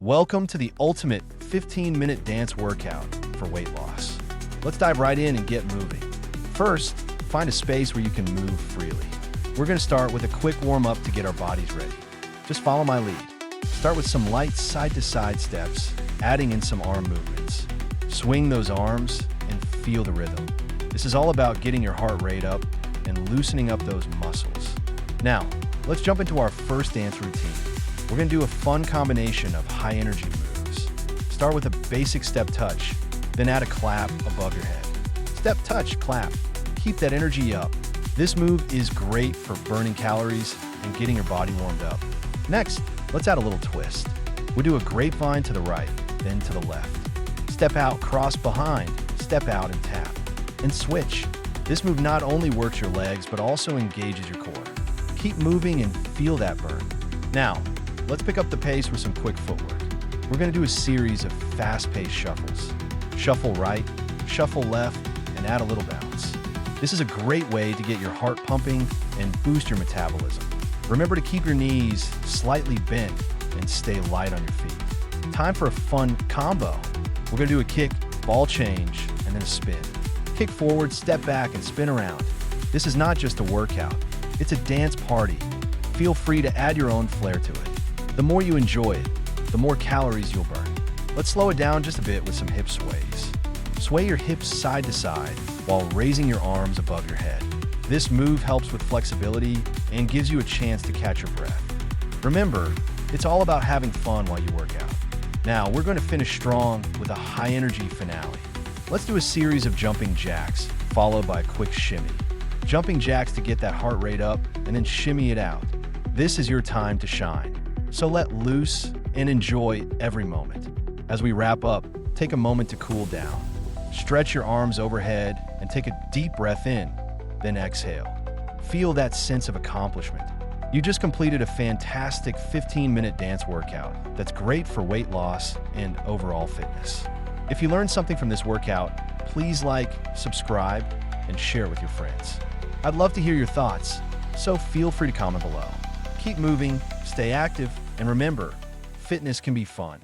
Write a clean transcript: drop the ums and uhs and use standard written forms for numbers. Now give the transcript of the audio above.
Welcome to the ultimate 15-minute dance workout for weight loss. Let's dive right in and get moving. First, find a space where you can move freely. We're going to start with a quick warm-up to get our bodies ready. Just follow my lead. Start with some light side-to-side steps, adding in some arm movements. Swing those arms and feel the rhythm. This is all about getting your heart rate up and loosening up those muscles. Now, let's jump into our first dance routine. We're going to do a fun combination of high-energy moves. Start with a basic step touch, then add a clap above your head. Step, touch, clap. Keep that energy up. This move is great for burning calories and getting your body warmed up. Next, let's add a little twist. We'll do a grapevine to the right, then to the left. Step out, cross behind, step out and tap. And switch. This move not only works your legs, but also engages your core. Keep moving and feel that burn. Now, let's pick up the pace with some quick footwork. We're going to do a series of fast-paced shuffles. Shuffle right, shuffle left, and add a little bounce. This is a great way to get your heart pumping and boost your metabolism. Remember to keep your knees slightly bent and stay light on your feet. Time for a fun combo. We're going to do a kick, ball change, and then a spin. Kick forward, step back, and spin around. This is not just a workout. It's a dance party. Feel free to add your own flair to it. The more you enjoy it, the more calories you'll burn. Let's slow it down just a bit with some hip sways. Sway your hips side to side while raising your arms above your head. This move helps with flexibility and gives you a chance to catch your breath. Remember, it's all about having fun while you work out. Now, we're going to finish strong with a high-energy finale. Let's do a series of jumping jacks, followed by a quick shimmy. Jumping jacks to get that heart rate up, and then shimmy it out. This is your time to shine. So let loose and enjoy every moment. As we wrap up, take a moment to cool down. Stretch your arms overhead and take a deep breath in, then exhale. Feel that sense of accomplishment. You just completed a fantastic 15-minute dance workout that's great for weight loss and overall fitness. If you learned something from this workout, please like, subscribe, and share it with your friends. I'd love to hear your thoughts, so feel free to comment below. Keep moving, stay active, and remember, fitness can be fun.